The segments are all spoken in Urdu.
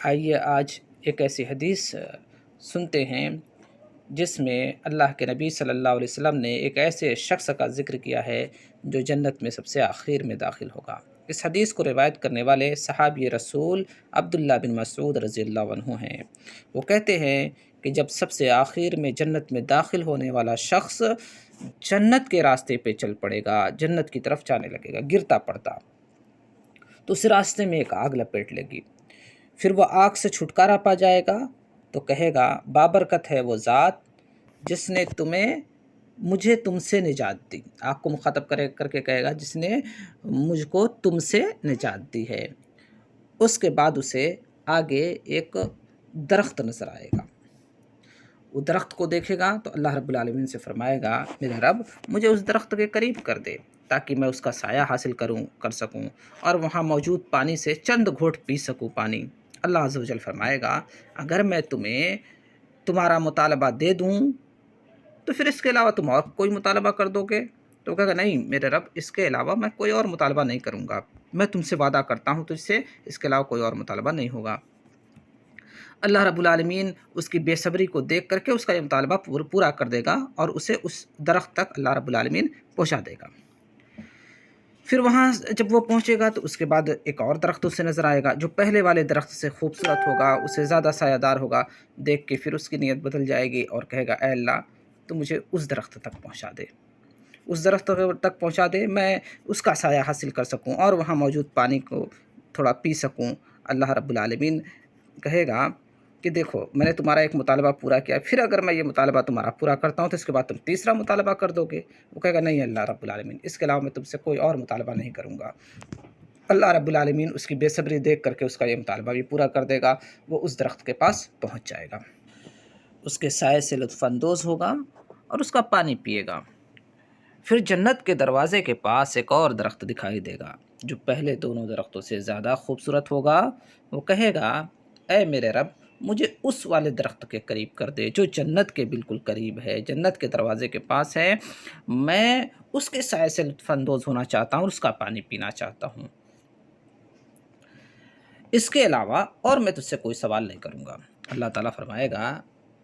آئیے آج ایک ایسی حدیث سنتے ہیں جس میں اللہ کے نبی صلی اللہ علیہ وسلم نے ایک ایسے شخص کا ذکر کیا ہے جو جنت میں سب سے آخر میں داخل ہوگا۔ اس حدیث کو روایت کرنے والے صحابی رسول عبداللہ بن مسعود رضی اللہ عنہ ہیں۔ وہ کہتے ہیں کہ جب سب سے آخر میں جنت میں داخل ہونے والا شخص جنت کے راستے پہ چل پڑے گا، جنت کی طرف جانے لگے گا، گرتا پڑتا، تو اس راستے میں ایک آگ لپیٹ لے گی۔ پھر وہ آگ سے چھٹکارا پا جائے گا تو کہے گا بابرکت ہے وہ ذات جس نے مجھے تم سے نجات دی۔ آگ کو مخاطب کر کے کہے گا جس نے مجھ کو تم سے نجات دی ہے۔ اس کے بعد اسے آگے ایک درخت نظر آئے گا۔ وہ درخت کو دیکھے گا تو اللہ رب العالمین سے فرمائے گا میرے رب مجھے اس درخت کے قریب کر دے تاکہ میں اس کا سایہ حاصل کر سکوں اور وہاں موجود پانی سے چند گھونٹ پی سکوں پانی۔ اللہ عز و جل فرمائے گا اگر میں تمہیں تمہارا مطالبہ دے دوں تو پھر اس کے علاوہ تم اور کوئی مطالبہ کر دو گے؟ تو کہے گا نہیں میرے رب اس کے علاوہ میں کوئی اور مطالبہ نہیں کروں گا، میں تم سے وعدہ کرتا ہوں تجھ سے اس کے علاوہ کوئی اور مطالبہ نہیں ہوگا۔ اللہ رب العالمین اس کی بے صبری کو دیکھ کر کے اس کا یہ مطالبہ پورا کر دے گا اور اسے اس درخت تک اللہ رب العالمین پہنچا دے گا۔ پھر وہاں جب وہ پہنچے گا تو اس کے بعد ایک اور درخت اسے نظر آئے گا جو پہلے والے درخت سے خوبصورت ہوگا، اسے زیادہ سایہ دار ہوگا۔ دیکھ کے پھر اس کی نیت بدل جائے گی اور کہے گا اے اللہ تو مجھے اس درخت تک پہنچا دے، اس درخت تک پہنچا دے، میں اس کا سایہ حاصل کر سکوں اور وہاں موجود پانی کو تھوڑا پی سکوں۔ اللہ رب العالمین کہے گا کہ دیکھو میں نے تمہارا ایک مطالبہ پورا کیا، پھر اگر میں یہ مطالبہ تمہارا پورا کرتا ہوں تو اس کے بعد تم تیسرا مطالبہ کر دو گے؟ وہ کہے گا نہیں اللہ رب العالمین اس کے علاوہ میں تم سے کوئی اور مطالبہ نہیں کروں گا۔ اللہ رب العالمین اس کی بے صبری دیکھ کر کے اس کا یہ مطالبہ بھی پورا کر دے گا، وہ اس درخت کے پاس پہنچ جائے گا، اس کے سائے سے لطف اندوز ہوگا اور اس کا پانی پیے گا۔ پھر جنت کے دروازے کے پاس ایک اور درخت دکھائی دے گا جو پہلے دونوں درختوں سے زیادہ خوبصورت ہوگا۔ وہ کہے گا اے میرے رب مجھے اس والے درخت کے قریب کر دے جو جنت کے بالکل قریب ہے، جنت کے دروازے کے پاس ہے، میں اس کے سائے سے لطف اندوز ہونا چاہتا ہوں اور اس کا پانی پینا چاہتا ہوں، اس کے علاوہ اور میں تجھ سے کوئی سوال نہیں کروں گا۔ اللہ تعالیٰ فرمائے گا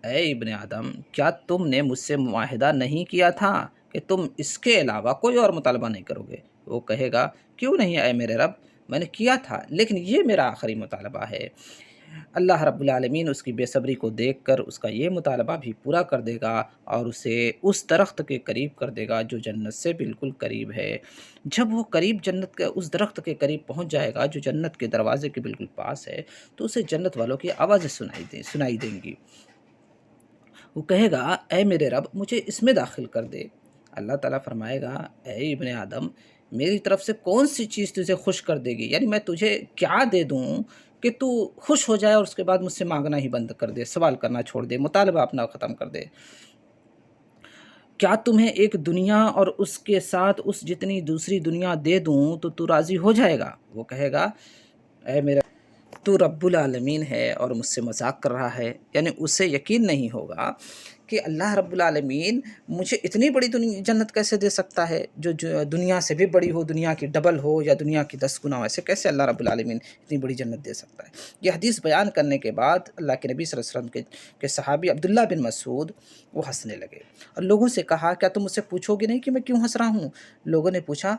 اے ابن آدم کیا تم نے مجھ سے معاہدہ نہیں کیا تھا کہ تم اس کے علاوہ کوئی اور مطالبہ نہیں کرو گے؟ وہ کہے گا کیوں نہیں اے میرے رب، میں نے کیا تھا لیکن یہ میرا آخری مطالبہ ہے۔ اللہ رب العالمین اس کی بے صبری کو دیکھ کر اس کا یہ مطالبہ بھی پورا کر دے گا اور اسے اس درخت کے قریب کر دے گا جو جنت سے بالکل قریب ہے۔ جب وہ قریب جنت کے اس درخت کے قریب پہنچ جائے گا جو جنت کے دروازے کے بالکل پاس ہے تو اسے جنت والوں کی آوازیں سنائی دیں گی۔ وہ کہے گا اے میرے رب مجھے اس میں داخل کر دے۔ اللہ تعالیٰ فرمائے گا اے ابن آدم میری طرف سے کون سی چیز تجھے خوش کر دے گی، یعنی میں تجھے کیا دے دوں کہ تو خوش ہو جائے اور اس کے بعد مجھ سے مانگنا ہی بند کر دے، سوال کرنا چھوڑ دے، مطالبہ اپنا ختم کر دے؟ کیا تمہیں ایک دنیا اور اس کے ساتھ اس جتنی دوسری دنیا دے دوں تو راضی ہو جائے گا؟ وہ کہے گا اے میرا تو رب العالمین ہے اور مجھ سے مذاق کر رہا ہے، یعنی اسے یقین نہیں ہوگا کہ اللہ رب العالمین مجھے اتنی بڑی جنت کیسے دے سکتا ہے جو دنیا سے بھی بڑی ہو، دنیا کی ڈبل ہو یا دنیا کی 10 گنا ہو، ایسے کیسے اللہ رب العالمین اتنی بڑی جنت دے سکتا ہے؟ یہ حدیث بیان کرنے کے بعد اللہ کے نبی صلی اللہ علیہ وسلم کے صحابی عبداللہ بن مسعود وہ ہنسنے لگے اور لوگوں سے کہا کیا تم مجھ سے پوچھو گے نہیں کہ میں کیوں ہنس رہا ہوں؟ لوگوں نے پوچھا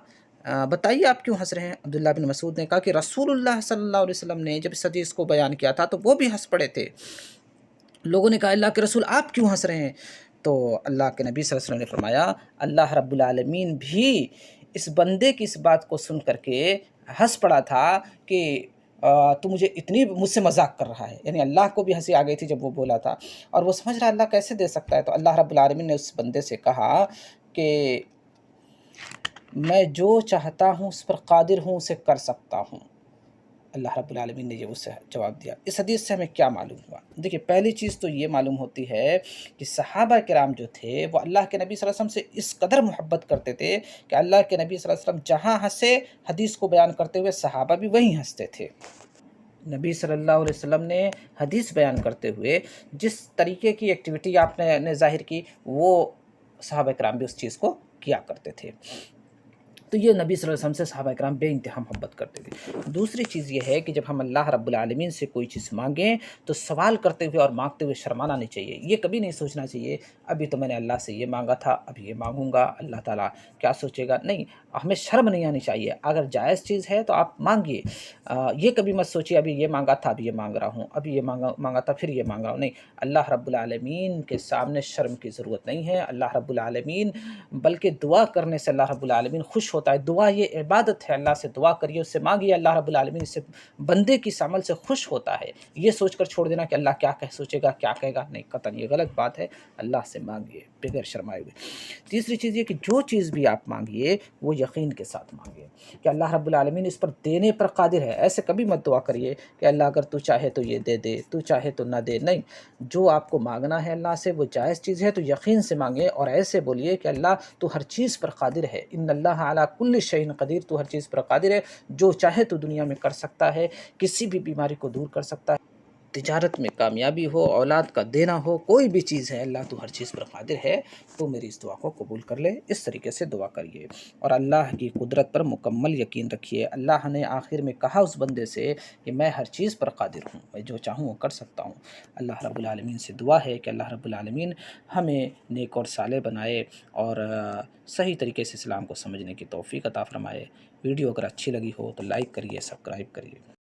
بتائیے آپ کیوں ہنس رہے ہیں؟ عبداللہ بن مسعود نے کہا کہ رسول اللہ صلی اللہ علیہ وسلم نے جب اس حدیث کو بیان کیا تھا تو وہ بھی ہنس پڑے تھے۔ لوگوں نے کہا اللہ کے رسول آپ کیوں ہنس رہے ہیں؟ تو اللہ کے نبی صلی اللہ علیہ وسلم نے فرمایا اللہ رب العالمین بھی اس بندے کی اس بات کو سن کر کے ہنس پڑا تھا کہ تو مجھ سے مذاق کر رہا ہے، یعنی اللہ کو بھی ہنسی آ گئی تھی جب وہ بولا تھا اور وہ سمجھ رہا اللہ کیسے دے سکتا ہے۔ تو اللہ رب العالمین نے اس بندے سے کہا کہ میں جو چاہتا ہوں اس پر قادر ہوں، اسے کر سکتا ہوں۔ اللہ رب العالمین نے یہ اسے جواب دیا۔ اس حدیث سے ہمیں کیا معلوم ہوا؟ دیکھیے پہلی چیز تو یہ معلوم ہوتی ہے کہ صحابہ کرام جو تھے وہ اللہ کے نبی صلی اللہ علیہ وسلم سے اس قدر محبت کرتے تھے کہ اللہ کے نبی صلی اللہ علیہ وسلم جہاں ہنسے حدیث کو بیان کرتے ہوئے صحابہ بھی وہیں ہنستے تھے۔ نبی صلی اللہ علیہ وسلم نے حدیث بیان کرتے ہوئے جس طریقے کی ایکٹیویٹی آپ نے ظاہر کی وہ صحابہ کرام بھی اس چیز کو کیا کرتے تھے۔ تو یہ نبی صلی اللہ علیہ وسلم سے صحابہ کرام بے انتہا محبت کرتے تھے۔ دوسری چیز یہ ہے کہ جب ہم اللہ رب العالمین سے کوئی چیز مانگیں تو سوال کرتے ہوئے اور مانگتے ہوئے شرمانا نہیں چاہیے، یہ کبھی نہیں سوچنا چاہیے ابھی تو میں نے اللہ سے یہ مانگا تھا، اب یہ مانگوں گا اللہ تعالیٰ کیا سوچے گا، نہیں، ہمیں شرم نہیں آنی چاہیے، اگر جائز چیز ہے تو آپ مانگیے، یہ کبھی مت سوچیے ابھی یہ مانگا تھا ابھی یہ مانگ رہا ہوں، ابھی یہ مانگا تھا پھر یہ مانگ رہا ہوں، نہیں، اللہ رب العالمین کے سامنے شرم کی ضرورت نہیں ہے، اللہ رب العالمین بلکہ دعا کرنے سے اللہ رب العالمین خوش ہوتا ہے، دعا یہ عبادت ہے، اللہ سے دعا کریے، اس سے مانگیے، اللہ رب العالمین اس سے بندے کی اس عمل سے خوش ہوتا ہے، یہ سوچ کر چھوڑ دینا کہ اللہ کیا سوچے گا کیا کہے گا، نہیں، قطعاً یہ غلط بات ہے، اللہ سے مانگیے بغیر شرمائے ہوئے۔ تیسری چیز یہ کہ جو چیز بھی آپ مانگیے وہ یقین کے ساتھ مانگیے کہ اللہ رب العالمین اس پر دینے پر قادر ہے، ایسے کبھی مت دعا کریے کہ اللہ اگر تو چاہے تو یہ دے دے، تو چاہے تو نہ دے، نہیں، جو آپ کو مانگنا ہے اللہ سے وہ جائز چیز ہے تو یقین سے مانگے، اور ایسے بولیے کہ اللہ تو ہر چیز پر قادر ہے، ان اللہ علی کل شیء قدیر، تو ہر چیز پر قادر ہے، جو چاہے تو دنیا میں کر سکتا ہے، کسی بھی بیماری کو دور کر سکتا ہے، تجارت میں کامیابی ہو، اولاد کا دینا ہو، کوئی بھی چیز ہے، اللہ تو ہر چیز پر قادر ہے، تو میری اس دعا کو قبول کر لے، اس طریقے سے دعا کریے اور اللہ کی قدرت پر مکمل یقین رکھیے۔ اللہ نے آخر میں کہا اس بندے سے کہ میں ہر چیز پر قادر ہوں، میں جو چاہوں وہ کر سکتا ہوں۔ اللہ رب العالمین سے دعا ہے کہ اللہ رب العالمین ہمیں نیک اور صالح بنائے اور صحیح طریقے سے اسلام کو سمجھنے کی توفیق عطا فرمائے۔ ویڈیو اگر اچھی لگی ہو تو لائک کریے، سبسکرائب کریے۔